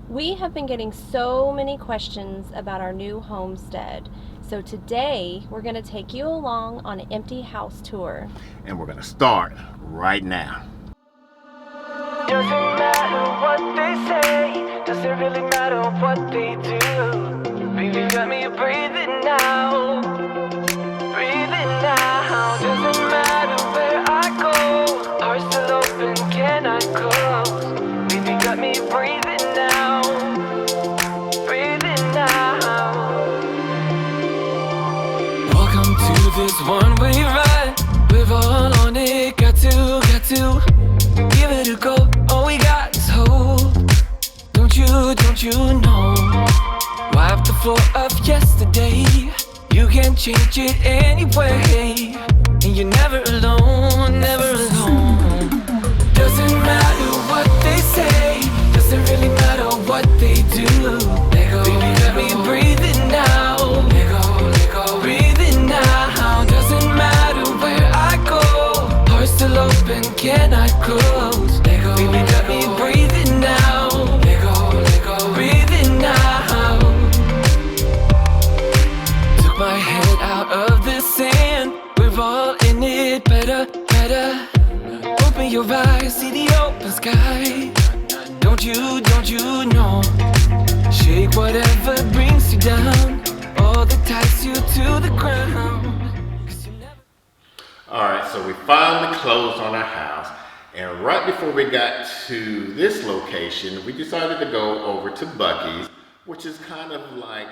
We have been getting so many questions about our new homestead. So today we're going to take you along on an empty house tour. And we're going to start right now. Doesn't matter what they say, doesn't really matter what they do. Baby, got me breathing now, breathing now. Doesn't matter where I go, heart still open, cannot close. Baby, got me breathing now, breathing now. Welcome to this one-way ride. We're all on it, got to give it a go. All we got is hope. Don't you know? Wipe the floor of yesterday. You can change it anyway. And you're never alone, never alone. Doesn't matter what they say, doesn't really matter what they do. Let go, baby, let me breathe it now. Let go, breathe it now. Doesn't matter where I go, heart still open, cannot close. Let go, baby, let me breathe it now. Let go, breathe it now. Took my head out of the sand. We're all in it, better. Open your eyes, see the open sky. Don't you know? Shake whatever brings you down, all that ties you to the ground. All right, so we finally closed on our house. And right before we got to this location, we decided to go over to Buc-ee's, which is kind of like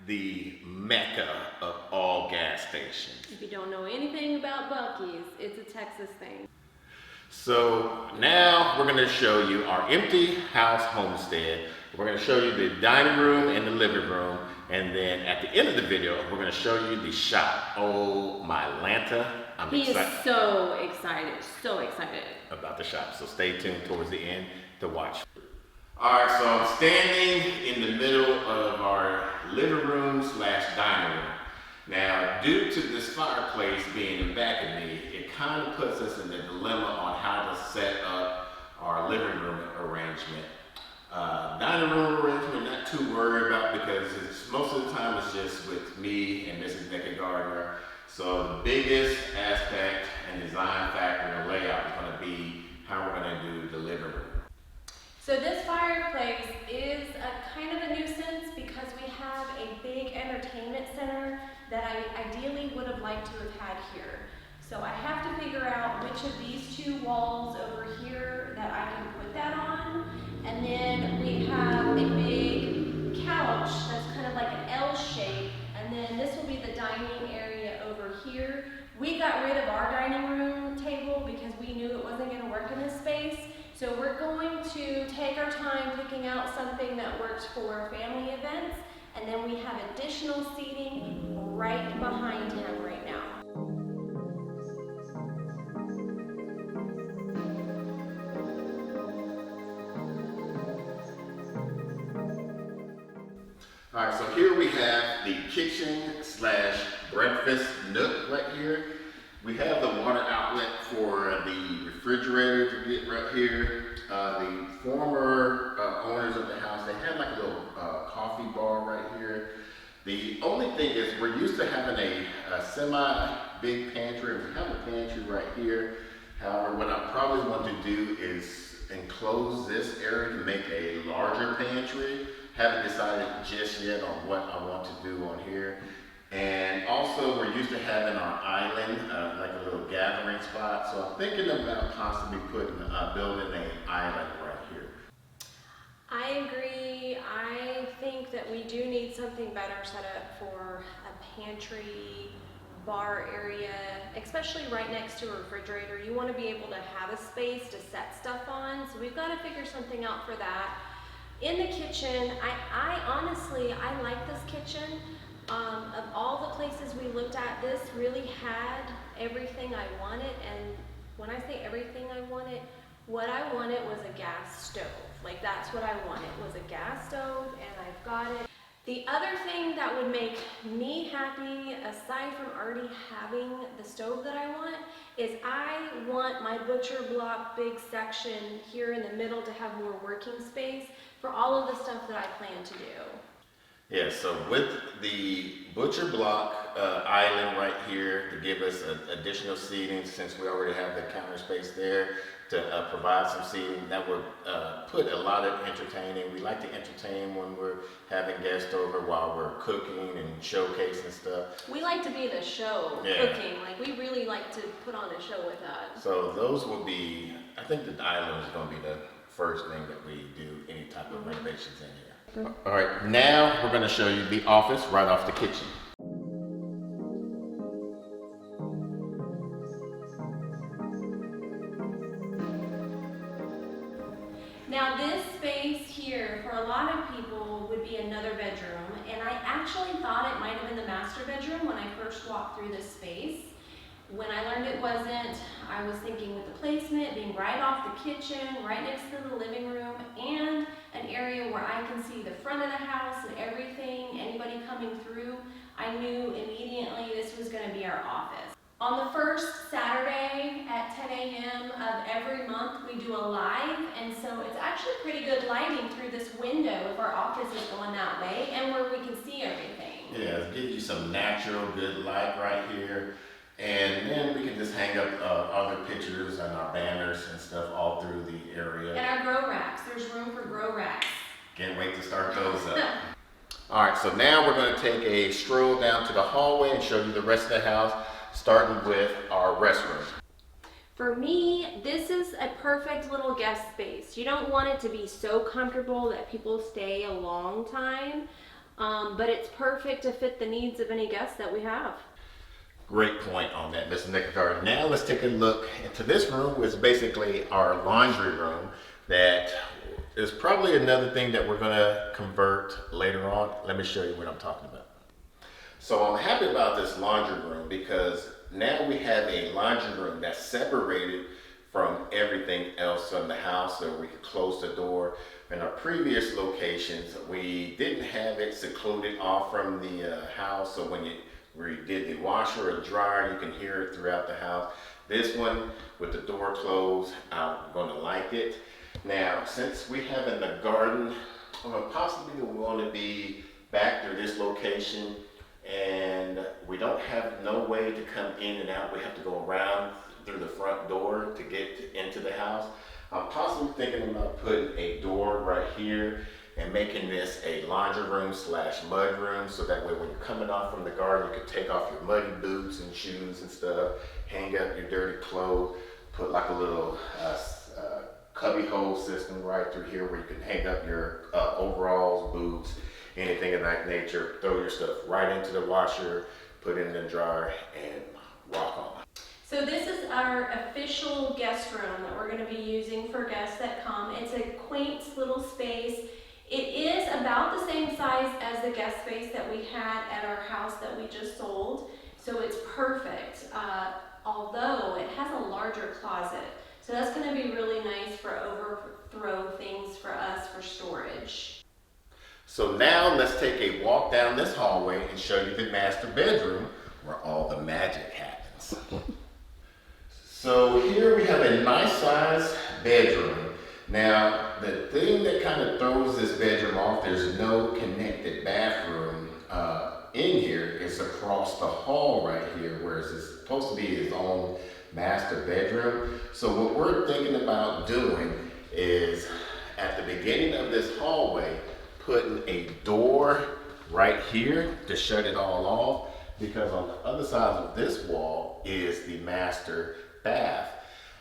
the mecca of all gas stations. If you don't know anything about Buc-ee's, it's a Texas thing. So now we're going to show you our empty house homestead. We're going to show you the dining room and the living room. And then at the end of the video, we're going to show you the shop. Oh my Lanta, I'm He excited. is so excited About the shop. So stay tuned towards the end to watch. All right, so I'm standing in the middle of our living room slash dining room. Now, due to this fireplace being in back of me, it kind of puts us in a dilemma on how to set up our living room arrangement. Dining room arrangement, not too worried about because most of the time it's just with me and Mrs. Nakid Gardner. So the biggest aspect and design factor and layout is going to be how we're going to do the living room. So this fireplace is a kind of a nuisance because we have a big entertainment center that I ideally would have liked to have had here. So I have to figure out which of these two walls over here that I can put that on. And then we have a big couch that's kind of like an L shape. And then this will be the dining area over here. We got rid of our dining room table because we knew it wasn't going to work in this space. So we're going to take our time picking out something that works for family events, and then we have additional seating right behind him right now. All right, so here we have the kitchen slash breakfast nook right here. We have the water outlet for the refrigerator to get right here. The former owners of the house, they had like a little coffee bar right here. The only thing is we're used to having a semi-big pantry, and we have a pantry right here. However, what I probably want to do is enclose this area to make a larger pantry. Haven't decided just yet on what I want to do on here. And also we're used to having our island, like a little gathering spot. So I'm thinking about possibly building an island right here. I agree. I think that we do need something better set up for a pantry bar area, especially right next to a refrigerator. You want to be able to have a space to set stuff on. So we've got to figure something out for that. In the kitchen, I honestly like this kitchen. Of all the places we looked at, this really had everything I wanted. And when I say everything I wanted, what I wanted was a gas stove. Like, that's what I wanted, was a gas stove, and I've got it. The other thing that would make me happy, aside from already having the stove that I want, is I want my butcher block big section here in the middle to have more working space. for all of the stuff that I plan to do. Yeah, so with the butcher block island right here to give us additional seating, since we already have the counter space there to provide some seating, that would put a lot of entertaining. We like to entertain when we're having guests over while we're cooking and showcasing stuff. We like to be the show, Yeah. cooking. Like, we really like to put on a show with that. So those will be, I think the island is going to be the first thing that we do any type of renovations in here. All right, now we're going to show you the office right off the kitchen. Now this space here, for a lot of people, would be another bedroom, and I actually thought it might have been the master bedroom when I first walked through this space. When I learned it wasn't, I was thinking with the placement being right off the kitchen, right next to the living room, and an area where I can see the front of the house and everything, anybody coming through, I knew immediately this was going to be our office. On the first Saturday at 10 a.m. of every month, we do a live, and so it's actually pretty good lighting through this window if our office is going that way, and where we can see everything. Yeah, it gives you some natural good light right here. And then we can just hang up other pictures and our banners and stuff all through the area. And our grow racks, there's room for grow racks. Can't wait to start those up. All right, so now we're going to take a stroll down to the hallway and show you the rest of the house, starting with our restroom. For me, this is a perfect little guest space. You don't want it to be so comfortable that people stay a long time, but it's perfect to fit the needs of any guests that we have. Great point on that, Mr. Nakid. Now let's take a look into this room, which is basically our laundry room. That is probably another thing that we're going to convert later on. Let me show you what I'm talking about. So I'm happy about this laundry room because now we have a laundry room that's separated from everything else in the house, so we can close the door. In our previous locations, we didn't have it secluded off from the house, so when we did the washer or dryer, you can hear it throughout the house. This one with the door closed, I'm gonna like it. Now, since we have in the garden, possibly we want to be back to this location, and we don't have no way to come in and out. We have to go around through the front door to get into the house. I'm possibly thinking about putting a door right here and making this a laundry room / mud room, so that way when you're coming off from the garden, you can take off your muddy boots and shoes and stuff, hang up your dirty clothes, put like a little cubby hole system right through here where you can hang up your overalls, boots, anything of that nature, throw your stuff right into the washer, put it in the dryer, and rock on. So this is our official guest room that we're going to be using for guests that come. It's a quaint little space. It is about the same size as the guest space that we had at our house that we just sold, so it's perfect, although it has a larger closet. So that's going to be really nice for overthrow things for us for storage. So now let's take a walk down this hallway and show you the master bedroom where all the magic happens. So here we have a nice size bedroom. Now, the thing that kind of throws this bedroom off, there's no connected bathroom in here. It's across the hall right here, whereas it's supposed to be his own master bedroom. So what we're thinking about doing is, at the beginning of this hallway, putting a door right here to shut it all off, because on the other side of this wall is the master bath.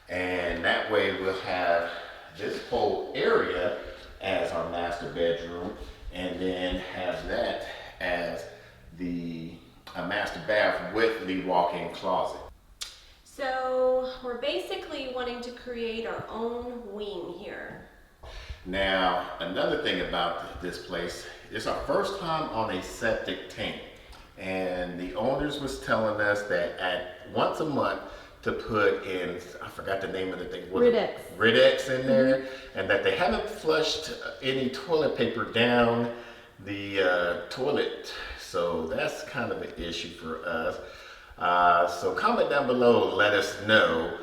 And that way we'll have this whole area as our master bedroom, and then have that as the master bath with the walk-in closet. So we're basically wanting to create our own wing here. Now, another thing about this place, it's our first time on a septic tank, and the owners was telling us that once a month to put in, I forgot the name of the thing. Rid-X in there, and that they haven't flushed any toilet paper down the toilet. So that's kind of an issue for us. So comment down below, let us know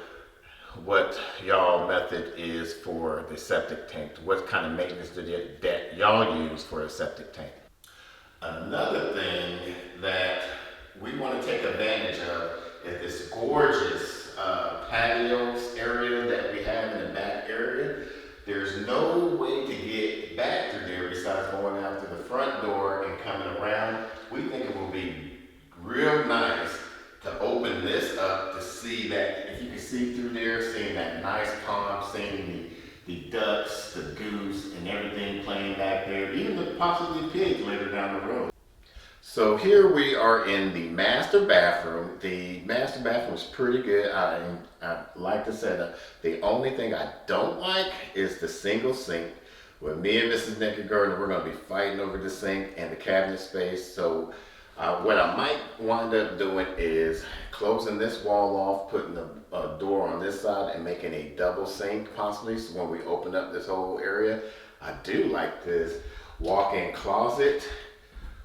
what y'all method is for the septic tank. What kind of maintenance that y'all use for a septic tank? Another thing that we want to take advantage of is this gorgeous patios area that we have in the back area. There's no way to get back to there besides going out to the front door and coming around. We think it will be real nice to open this up to see that, if you can see through there, seeing that nice pond, seeing the ducks, the goose, and everything playing back there, even possibly pigs later down the road. So here we are in the master bathroom. The master bathroom is pretty good. I like the setup. The only thing I don't like is the single sink. With me and Mrs. Nakid, we're going to be fighting over the sink and the cabinet space. So what I might wind up doing is closing this wall off, putting a door on this side, and making a double sink possibly. So when we open up this whole area, I do like this walk-in closet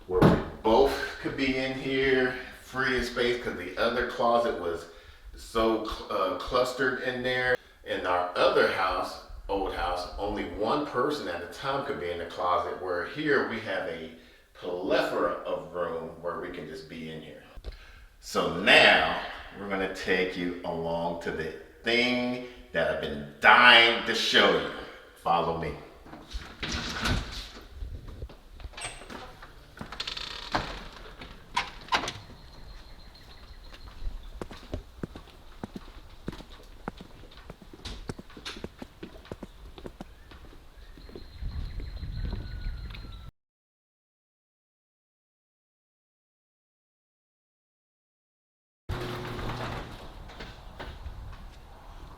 where we both could be in here, free in space, because the other closet was so clustered in there. In our other house, old house, only one person at a time could be in the closet, where here we have a plethora of room where we can just be in here. So now we're gonna take you along to the thing that I've been dying to show you. Follow me.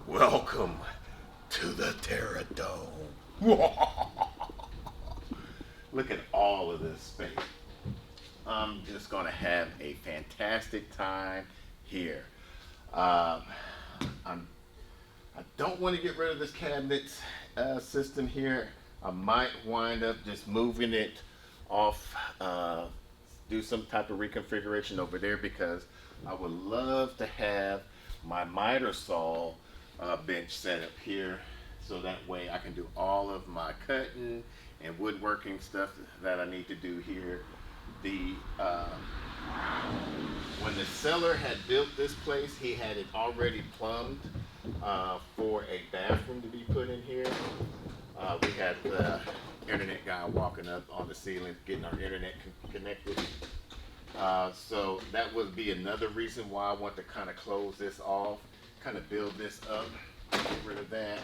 Welcome to the Terra Dome. Look at all of this space. I'm just gonna have a fantastic time here. I don't want to get rid of this cabinet system here. I might wind up just moving it off, do some type of reconfiguration over there, because I would love to have my miter saw bench set up here, so that way I can do all of my cutting and woodworking stuff that I need to do here. When the seller had built this place, he had it already plumbed for a bathroom to be put in here. We had the internet guy walking up on the ceiling, getting our internet connected. So that would be another reason why I want to kind of close this off, kind of build this up, get rid of that,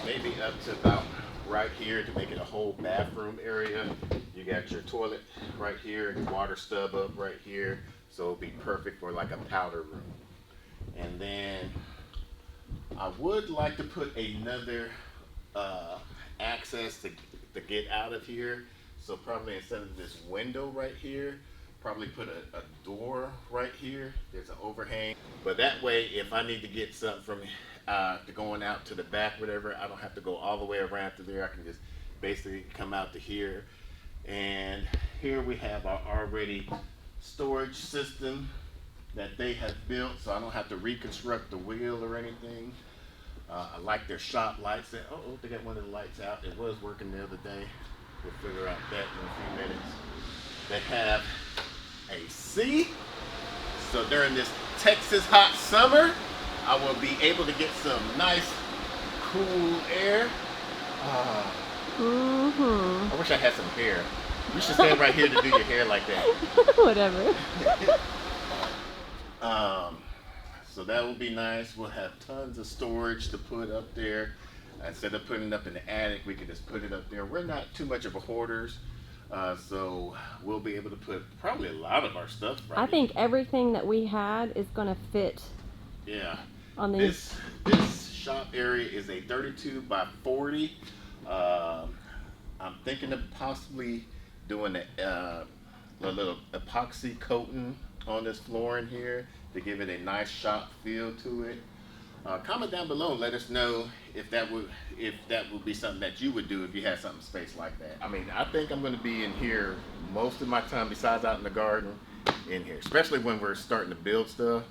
maybe up to about right here to make it a whole bathroom area. You got your toilet right here and water stub up right here, so it'll be perfect for like a powder room. And then I would like to put another access to get out of here. So probably instead of this window right here, probably put a door right here. There's an overhang, but that way if I need to get something from to going out to the back, whatever, I don't have to go all the way around to there. I can just basically come out to here. And here we have our already storage system that they have built, so I don't have to reconstruct the wheel or anything. I like their shop lights. Oh, they got one of the lights out. It was working the other day. We'll figure out that in a few minutes. They have AC, so during this Texas hot summer, I will be able to get some nice, cool air. I wish I had some hair. You should stand right here to do your hair like that. Whatever. So that will be nice. We'll have tons of storage to put up there. Instead of putting it up in the attic, we can just put it up there. We're not too much of a hoarders, so we'll be able to put probably a lot of our stuff right I think here. everything that we had is going to fit Yeah. on these. This shop area is a 32 by 40. I'm thinking of possibly doing a little epoxy coating on this flooring here to give it a nice shop feel to it. Comment down below and let us know if that would be something that you would do if you had something space like that. I mean, I think I'm going to be in here most of my time, besides out in the garden, in here. Especially when we're starting to build stuff,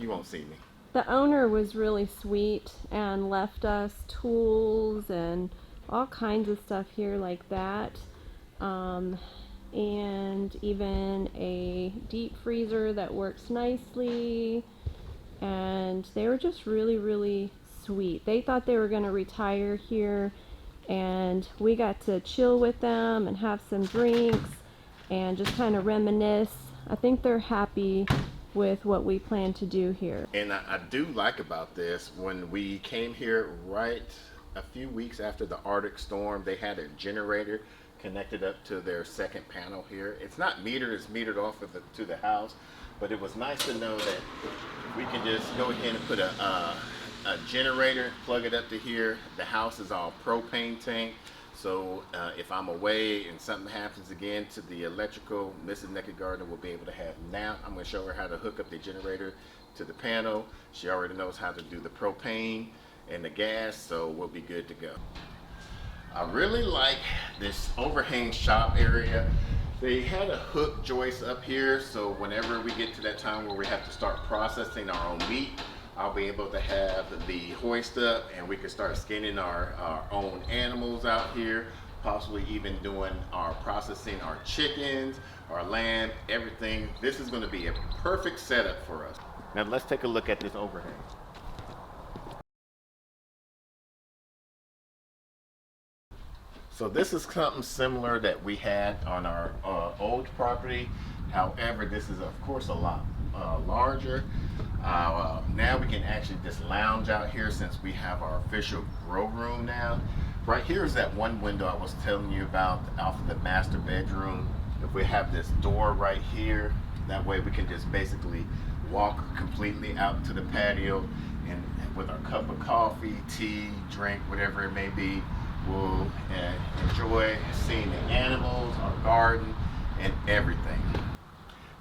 you won't see me. The owner was really sweet and left us tools and all kinds of stuff here like that. And even a deep freezer that works nicely. And they were just really, really sweet. They thought they were going to retire here, and we got to chill with them and have some drinks and just kind of reminisce. I think they're happy with what we plan to do here. And I do like about this, when we came here right a few weeks after the Arctic storm, they had a generator connected up to their second panel here. It's not metered, it's metered off of to the house, but it was nice to know that we can just go ahead and put a generator, plug it up to here. The house is all propane tank, so if I'm away and something happens again to the electrical, Mrs. Nakid Gardener will be able to have now. I'm going to show her how to hook up the generator to the panel. She already knows how to do the propane and the gas, so we'll be good to go. I really like this overhang shop area. They had a hook joist up here, so whenever we get to that time where we have to start processing our own meat, I'll be able to have the hoist up and we can start skinning our own animals out here, possibly even doing our processing our chickens, our lamb, everything. This is going to be a perfect setup for us. Now let's take a look at this overhang. So this is something similar that we had on our old property. However, this is of course a lot larger. Now we can actually just lounge out here since we have our official grow room now. Right here is that one window I was telling you about off of the master bedroom. If we have this door right here, that way we can just basically walk completely out to the patio, and with our cup of coffee, tea, drink, whatever it may be, we'll enjoy seeing the animals, our garden, and everything.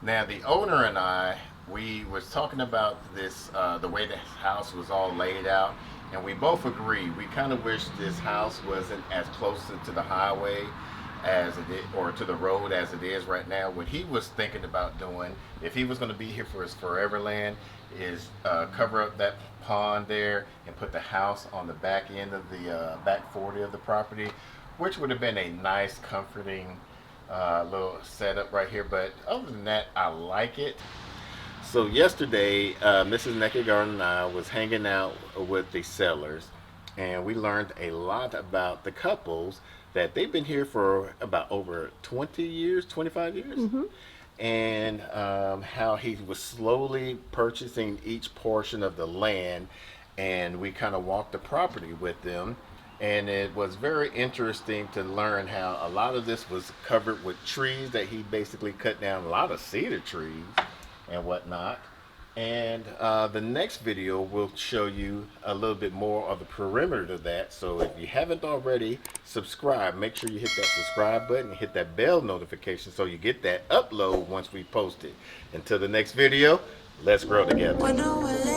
Now the owner and I, we was talking about this, the way the house was all laid out, and we both agree. We kind of wish this house wasn't as close to the highway as it is, or to the road as it is right now. What he was thinking about doing, if he was going to be here for his forever land, is cover up that pond there and put the house on the back end of the back 40 of the property, which would have been a nice, comforting little setup right here. But other than that, I like it. So yesterday, Mrs. Nakid Garden and I was hanging out with the sellers, and we learned a lot about the couples that they've been here for about over 20 years, 25 years. Mm-hmm. And how he was slowly purchasing each portion of the land, and we kind of walked the property with them, and it was very interesting to learn how a lot of this was covered with trees that he basically cut down, a lot of cedar trees and whatnot. And the next video will show you a little bit more of the perimeter of that. So if you haven't already subscribed, make sure you hit that subscribe button and hit that bell notification so you get that upload once we post it. Until the next video, let's grow together.